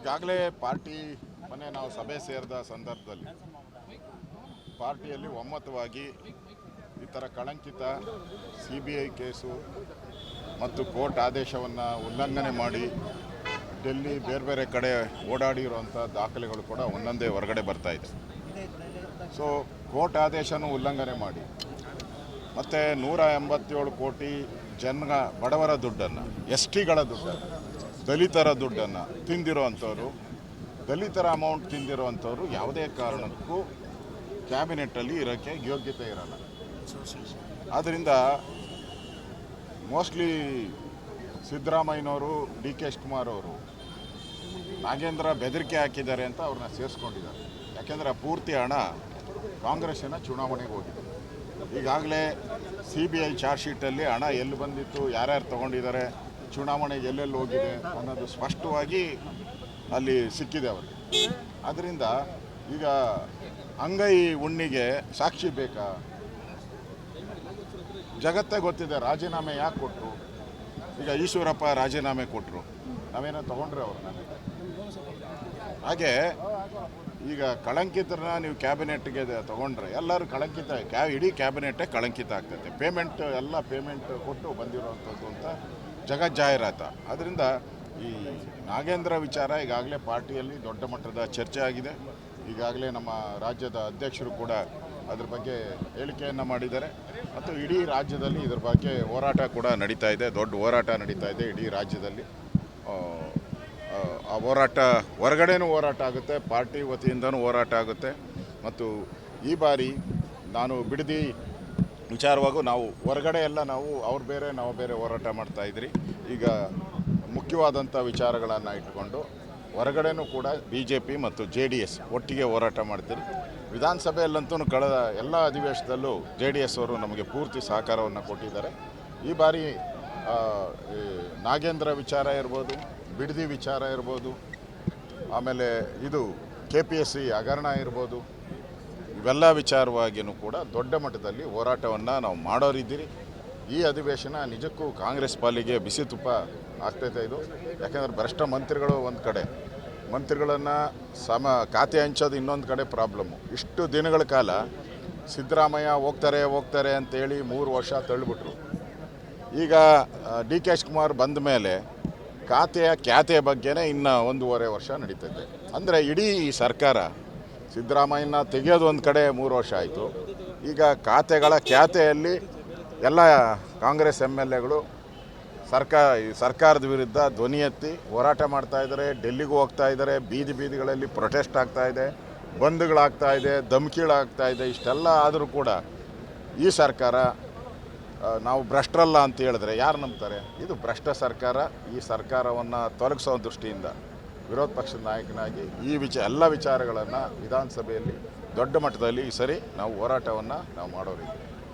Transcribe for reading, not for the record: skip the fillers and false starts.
ಈಗಾಗಲೇ ಪಾರ್ಟಿ ಮೊನ್ನೆ ನಾವು ಸಭೆ ಸೇರಿದ ಸಂದರ್ಭದಲ್ಲಿ ಪಾರ್ಟಿಯಲ್ಲಿ ಒಮ್ಮತವಾಗಿ ಈ ಥರ ಕಳಂಕಿತ CBI ಕೇಸು ಮತ್ತು ಕೋರ್ಟ್ ಆದೇಶವನ್ನು ಉಲ್ಲಂಘನೆ ಮಾಡಿ ಡೆಲ್ಲಿ ಬೇರೆ ಬೇರೆ ಕಡೆ ಓಡಾಡಿರುವಂಥ ದಾಖಲೆಗಳು ಕೂಡ ಒಂದೊಂದೇ ಹೊರಗಡೆ ಬರ್ತಾ ಇದೆ. ಸೊ ಕೋರ್ಟ್ ಆದೇಶನೂ ಉಲ್ಲಂಘನೆ ಮಾಡಿ ಮತ್ತು 187 ಕೋಟಿ ಜನ ಬಡವರ ದುಡ್ಡನ್ನು, STಗಳ ದುಡ್ಡನ್ನು, ದಲಿತರ ದುಡ್ಡನ್ನು ತಿಂದಿರೋವಂಥವ್ರು, ದಲಿತರ ಅಮೌಂಟ್ ತಿಂದಿರೋವಂಥವ್ರು ಯಾವುದೇ ಕಾರಣಕ್ಕೂ ಕ್ಯಾಬಿನೆಟ್ಟಲ್ಲಿ ಇರೋಕ್ಕೆ ಯೋಗ್ಯತೆ ಇರಲ್ಲ. ಆದ್ದರಿಂದ ಮೋಸ್ಟ್ಲಿ ಸಿದ್ದರಾಮಯ್ಯನವರು, DK ಶಿವಕುಮಾರ್ ಅವರು ನಾಗೇಂದ್ರ ಬೆದರಿಕೆ ಹಾಕಿದ್ದಾರೆ ಅಂತ ಅವ್ರನ್ನ ಸೇರಿಸ್ಕೊಂಡಿದ್ದಾರೆ. ಯಾಕೆಂದರೆ ಆ ಪೂರ್ತಿ ಹಣ ಕಾಂಗ್ರೆಸ್ಸಿನ ಚುನಾವಣೆಗೆ ಹೋಗಿದೆ. ಈಗಾಗಲೇ CBI ಚಾರ್ಜ್ ಶೀಟಲ್ಲಿ ಹಣ ಎಲ್ಲಿ ಬಂದಿತ್ತು, ಯಾರ್ಯಾರು ತೊಗೊಂಡಿದ್ದಾರೆ, ಚುನಾವಣೆಗೆ ಎಲ್ಲೆಲ್ಲಿ ಹೋಗಿದೆ ಅನ್ನೋದು ಸ್ಪಷ್ಟವಾಗಿ ಅಲ್ಲಿ ಸಿಕ್ಕಿದೆ ಅವರಿಗೆ. ಆದ್ದರಿಂದ ಈಗ ಅಂಗೈ ಹುಣ್ಣಿಗೆ ಸಾಕ್ಷಿ ಬೇಕಾ? ಜಗತ್ತೇ ಗೊತ್ತಿದೆ ರಾಜೀನಾಮೆ ಯಾಕೆ ಕೊಟ್ಟರು. ಈಗ ಈಶ್ವರಪ್ಪ ರಾಜೀನಾಮೆ ಕೊಟ್ಟರು, ನಾವೇನೋ ತೊಗೊಂಡ್ರೆ ಅವ್ರನ್ನ. ಹಾಗೆ ಈಗ ಕಳಂಕಿತರನ್ನ ನೀವು ಕ್ಯಾಬಿನೆಟ್ಗೆ ತೊಗೊಂಡ್ರೆ ಎಲ್ಲರೂ ಕಳಂಕಿತ, ಇಡೀ ಕ್ಯಾಬಿನೆಟ್ಟೇ ಕಳಂಕಿತ ಆಗ್ತೈತೆ. ಎಲ್ಲ ಪೇಮೆಂಟ್ ಕೊಟ್ಟು ಬಂದಿರುವಂಥದ್ದು ಅಂತ ಜಗಜ್ಜಾಹೀರಾತ. ಆದ್ದರಿಂದ ಈ ನಾಗೇಂದ್ರ ವಿಚಾರ ಈಗಾಗಲೇ ಪಾರ್ಟಿಯಲ್ಲಿ ದೊಡ್ಡ ಮಟ್ಟದ ಚರ್ಚೆ ಆಗಿದೆ. ಈಗಾಗಲೇ ನಮ್ಮ ರಾಜ್ಯದ ಅಧ್ಯಕ್ಷರು ಕೂಡ ಅದ್ರ ಬಗ್ಗೆ ಹೇಳಿಕೆಯನ್ನು ಮಾಡಿದ್ದಾರೆ ಮತ್ತು ಇಡೀ ರಾಜ್ಯದಲ್ಲಿ ಇದ್ರ ಬಗ್ಗೆ ಹೋರಾಟ ಕೂಡ ನಡೀತಾ ಇದೆ. ದೊಡ್ಡ ಹೋರಾಟ ನಡೀತಾ ಇದೆ ಇಡೀ ರಾಜ್ಯದಲ್ಲಿ. ಆ ಹೋರಾಟ ಹೊರಗಡೆನೂ ಹೋರಾಟ ಆಗುತ್ತೆ, ಪಾರ್ಟಿ ವತಿಯಿಂದನೂ ಹೋರಾಟ ಆಗುತ್ತೆ. ಮತ್ತು ಈ ಬಾರಿ ನಾನು ಬಿಡದಿ ವಿಚಾರವಾಗೂ ನಾವು ಹೊರಗಡೆ ಎಲ್ಲ ಅವ್ರು ಬೇರೆ ನಾವು ಬೇರೆ ಹೋರಾಟ ಮಾಡ್ತಾಯಿದ್ರಿ. ಈಗ ಮುಖ್ಯವಾದಂಥ ವಿಚಾರಗಳನ್ನು ಇಟ್ಕೊಂಡು ಹೊರಗಡೆನೂ ಕೂಡ BJP ಮತ್ತು JDS ಒಟ್ಟಿಗೆ ಹೋರಾಟ ಮಾಡ್ತೀರಿ. ವಿಧಾನಸಭೆಯಲ್ಲಂತೂ ಕಳೆದ ಎಲ್ಲ ಅಧಿವೇಶನದಲ್ಲೂ JDS ಅವರು ನಮಗೆ ಪೂರ್ತಿ ಸಹಕಾರವನ್ನು ಕೊಟ್ಟಿದ್ದಾರೆ. ಈ ಬಾರಿ ನಾಗೇಂದ್ರ ವಿಚಾರ ಇರ್ಬೋದು, ಬಿಡದಿ ವಿಚಾರ ಇರ್ಬೋದು, ಆಮೇಲೆ ಇದು KPSC ಹಗರಣ ಇರ್ಬೋದು, ಇವೆಲ್ಲ ವಿಚಾರವಾಗಿಯೂ ಕೂಡ ದೊಡ್ಡ ಮಟ್ಟದಲ್ಲಿ ಹೋರಾಟವನ್ನು ನಾವು ಮಾಡೋರಿದ್ದೀರಿ. ಈ ಅಧಿವೇಶನ ನಿಜಕ್ಕೂ ಕಾಂಗ್ರೆಸ್ ಪಾಲಿಗೆ ಬಿಸಿ ತುಪ್ಪ ಆಗ್ತೈತೆ ಇದು. ಯಾಕೆಂದರೆ ಭ್ರಷ್ಟ ಮಂತ್ರಿಗಳು ಒಂದು ಕಡೆ, ಮಂತ್ರಿಗಳನ್ನು ಖಾತೆ ಹಂಚೋದು ಇನ್ನೊಂದು ಕಡೆ ಪ್ರಾಬ್ಲಮ್ಮು. ಇಷ್ಟು ದಿನಗಳ ಕಾಲ ಸಿದ್ದರಾಮಯ್ಯ ಹೋಗ್ತಾರೆ ಅಂತೇಳಿ 3 ವರ್ಷ ತಳ್ಳಿಬಿಟ್ರು. ಈಗ DK ಶಿವಕುಮಾರ್ ಬಂದ ಮೇಲೆ ಖ್ಯಾತೆಯ ಬಗ್ಗೆನೇ ಇನ್ನು 1.5 ವರ್ಷ ನಡೀತೈತೆ. ಅಂದರೆ ಇಡೀ ಸರ್ಕಾರ ಸಿದ್ದರಾಮಯ್ಯನ ತೆಗೆಯೋದು ಒಂದು ಕಡೆ 3 ವರ್ಷ ಆಯಿತು. ಈಗ ಖ್ಯಾತೆಯಲ್ಲಿ ಎಲ್ಲ ಕಾಂಗ್ರೆಸ್ MLAಗಳು ಸರ್ಕಾರದ ವಿರುದ್ಧ ಧ್ವನಿ ಎತ್ತಿ ಹೋರಾಟ ಮಾಡ್ತಾಯಿದ್ದಾರೆ. ಡೆಲ್ಲಿಗೂ ಹೋಗ್ತಾ ಇದ್ದಾರೆ, ಬೀದಿಗಳಲ್ಲಿ ಪ್ರೊಟೆಸ್ಟ್ ಆಗ್ತಾಯಿದೆ, ಬಂದ್ಗಳಾಗ್ತಾ ಇದೆ, ಧಮಕಿಗಳಾಗ್ತಾ ಇದೆ. ಇಷ್ಟೆಲ್ಲ ಆದರೂ ಕೂಡ ಈ ಸರ್ಕಾರ ನಾವು ಭ್ರಷ್ಟರಲ್ಲ ಅಂತ ಹೇಳಿದ್ರೆ ಯಾರು ನಂಬ್ತಾರೆ? ಇದು ಭ್ರಷ್ಟ ಸರ್ಕಾರ. ಈ ಸರ್ಕಾರವನ್ನು ತೊಲಗಿಸೋ ದೃಷ್ಟಿಯಿಂದ ವಿರೋಧ ಪಕ್ಷದ ನಾಯಕನಾಗಿ ಎಲ್ಲ ವಿಚಾರಗಳನ್ನು ವಿಧಾನಸಭೆಯಲ್ಲಿ ದೊಡ್ಡ ಮಟ್ಟದಲ್ಲಿ ಈ ಸರಿ ನಾವು ಹೋರಾಟವನ್ನು ಮಾಡೋರಿದ್ದೀವಿ.